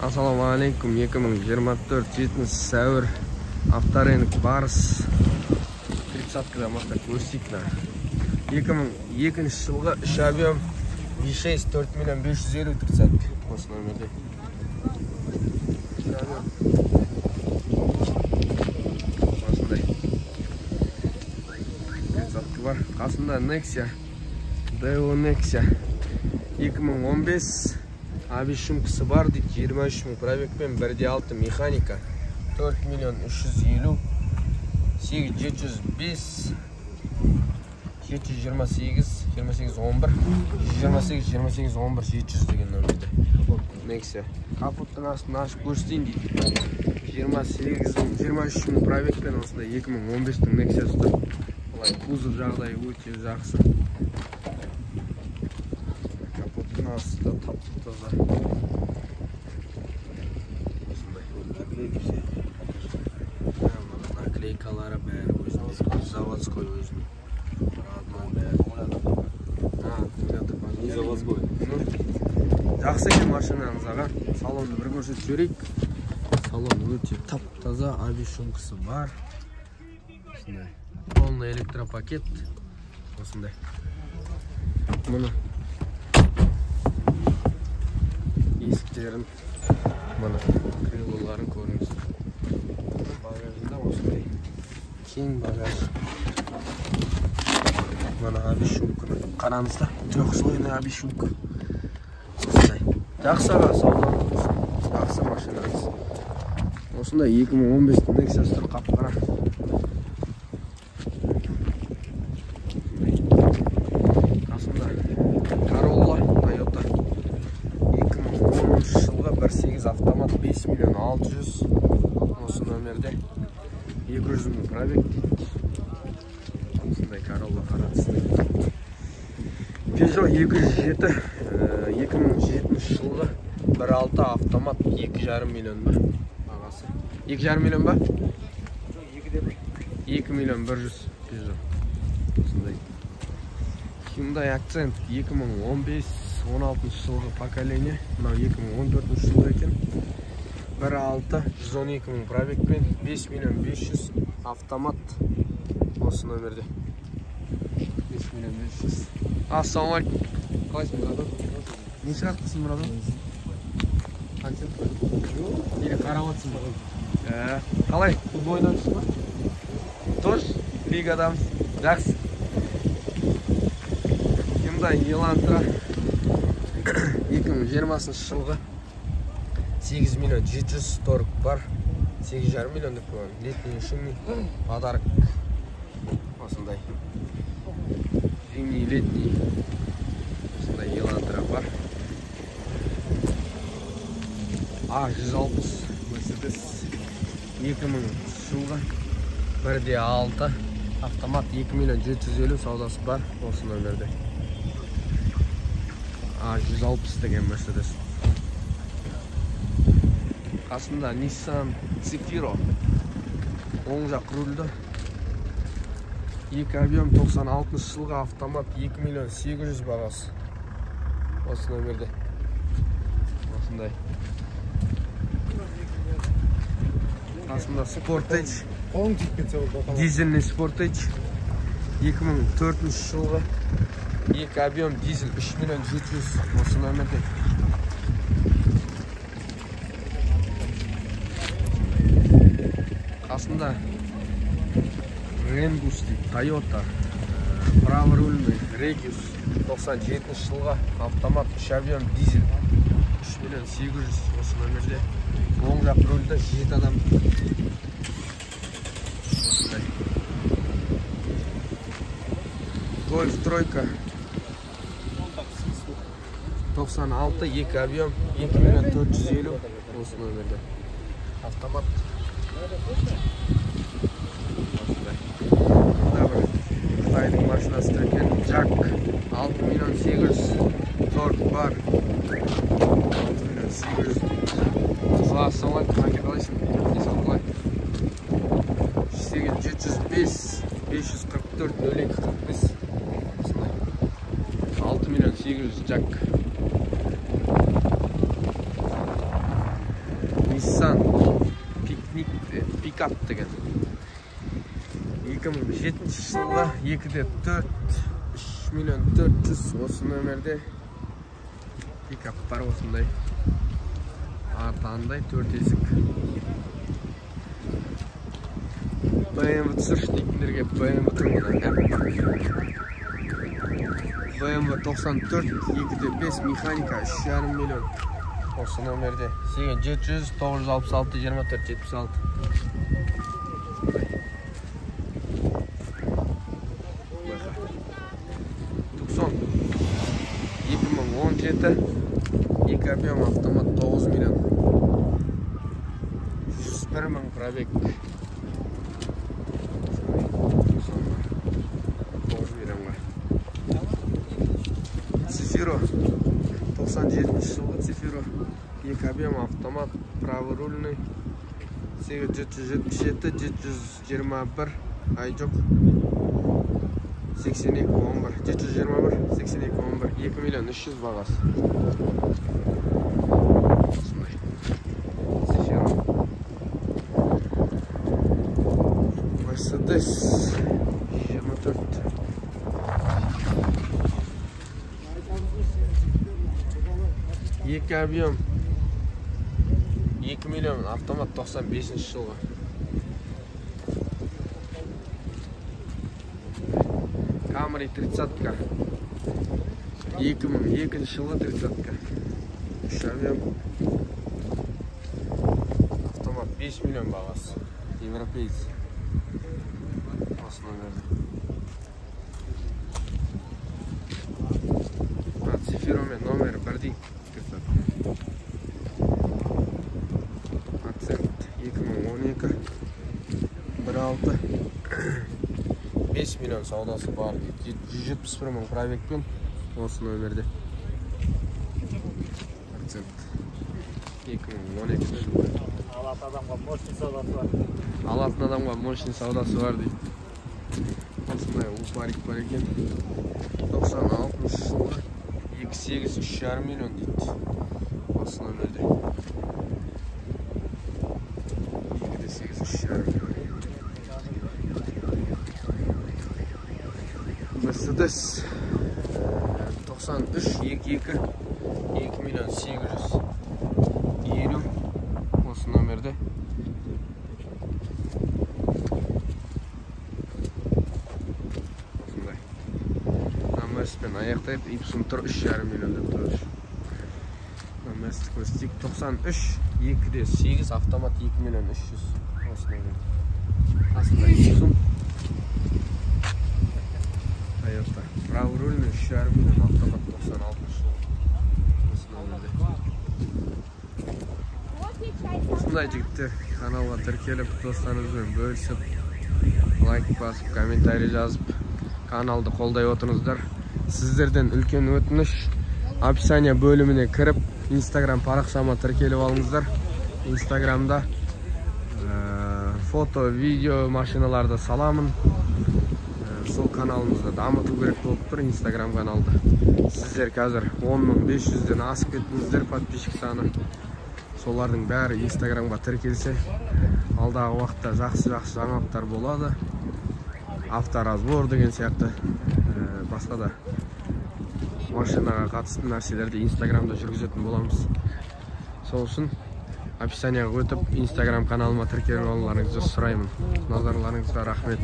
Assalamu alaikum. 2024 7 сәуір авторынок барыс 30-кадан бастап көрсетейік. 2002 жылғы 3 объем V6 4 миллион 550 30-ка осы номерде. Осындай 30-ка бар. Қасында Nexia, Devo Nexia 2015 Abi şumkısı var deyip 23 bin pробегпен 1.6 mexanika 4 milyon 350 8 705 728 28 11 128 28 11 700 деген номерде. Nexia. Kaputtың астын ашып көрсетейін дейді. 23 bin pробегпен осында 2015-тің Nexia'сы тұр. Олай кузов жағдайы өте жақсы. Астı taptaza. Nakleykalara beri özünü, zavodskoy özünü. Zavodskoy. Жақсы екен машинаңыз аға. Салонды бір көрсетіп жіберейік. Салон өте тап-таза, шумкасы бар. Осындай. Полный электропакет. Осындай. Мұны есіктерін, мұны крылоларын көріңіз. Багажында осындай кең багаж. Мұны шумка. Қараңызда, трехслойный шумка. Осындай. Жақсы аға, саудаңыз. Жақсы машинаңыз. Осындай 2015-тің Nexia'сы тұр, қап-қара. Қасында Corolla Toyota 2010 жылғы 1.8 автомат 5 миллион 600 осы номерде 200 мың пробег дейді. Осындай Corolla қаратысында. Peugeot 207 2007 жылғы 1.6 автомат 2,5 миллион ба бағасы. 2,5 миллион ба? 2 миллион 100 Peugeot. Осындай. Hyundai Accent 2015-16 жылғы поколение. Мынау 2014 жылғы екен. 1.6 112 мың пробегпен 5 миллион 500 автомат осы номерде. 5 миллион 500. Ассалаумалейкум. Қалайсың, братан? Не шығарттысың, братан? Концерт қой? Или қарап отырсың ба? Қалай? Футбол ойнадыңыз ба? Тоже лигадамыз. Жақсы. Hyundai Elantra 2020 жылғы 8 миллион 700 торг бар. 8,5 миллион деп қойған. Летний шумный подарок. Осындай. Зимний, летний. Осындай Elantra бар. A160 Mercedes 2000 жылғы 1.6 автомат 2 миллион 750 саудасы бар осы номерде. A160 деген Mercedes. Қасында Nissan Zafira оң жақ рульді 2 объем 96 жылғы автомат 2 миллион 800 бағасы осы номерде. Осындай. Қасында Sportage дизельный Sportage 2004 жылғы 2 объем дизель 3 миллион 700 осы номерде. Қасында Rengus Toyota правый рульный Regius 97 жылғы автомат 3 объем дизель 3 миллион 800 осы номерде. Оң жақ рульді 7 адам. Golf тройка 96 2 объем 2 миллион 450 осы номерде. Автомат. Қытайдың машинасы екен. Jack 6 миллион 800 торг бар. 6 миллион 800. Ассалаумалейкум, әке қалайсың? Денсаулық қалай? 705 544 02 45. 6 миллион 800 Jack. Nissan Pickup деген. 2007 жылғы 2-де 4, 3 миллион 400 осы нөмерде пикап бар осындай. Артағындай 4 есік. BMW түсіріш дейтіндерге BMW тұрмынан. BMW 94, 2-де 5 механика 3,5 миллион. Осы нөмерде 700 966 24 76. Tucson 2017 2 объем автомат 9 миллион. 101 мың пробег. 9 миллионға. Цифиро 97 жылғы Цифиро 2 объем автомат, праворульный 777 721 ай жоқ 82 11 721 82 11 2 миллион 300 бағасы. Mercedes 24 2 объем 2 миллион автомат 95 жылғы. Camry 30-ка 2002 жылғы 30-ка 3 объем автомат 5 миллион бағасы. Европейц. Цифиромен номер 1-дің Акцент 2012 1.6 5 миллион саудасы бар. 171 мың пробегпен осы нөмерде. Акцент 2012 жылы. Алатын адамға мощный саудасы бар. Алатын адамға мощный саудасы бар дейді. Осындай ұлпарик бар екен. 96 жылы 2.8 3,5 миллион дейді. Осы нөмерде. 2.8 3,5 миллион. Mercedes 93 22 2 миллион 850 осы нөмерде. Осындай. Намеспен аяқтайды. Ипсум тұр 3,5 миллион деп тұр. Наместік өстік 93 2-де 8 автомат 2 миллион 300 осы нөмерде. Асында Ипсум Toyota. Праворульный 3,5 миллион автомат 96 жыл. Осындай жігіттер каналға тіркеліп, достарыңызбен бөлісіп, лайк басып, комментарий жазып, каналды қолдай отырыңыздар. Сіздерден үлкен өтініш, описание бөліміне кіріп, Instagram парақшама тіркеліп алыңыздар. Instagramда фото, видео, машиналарды саламын. Сол каналымызды дамыту керек болып тұр, Instagram каналды. Сіздер қазір 10.500-ден асып кеттіңіздер подписчик саны. Солардың бәрі Instagramға тіркелсе, алдағы уақытта жақсы жаңалықтар болады. Авторазбор деген сияқты басқа да машинаға қатысты нәрселерді Instagramда жүргізетін боламыз. Сол үшін описанияға өтіп, Instagram каналыма тіркеліп алуларыңызды сұраймын. Назарларыңызға рахмет.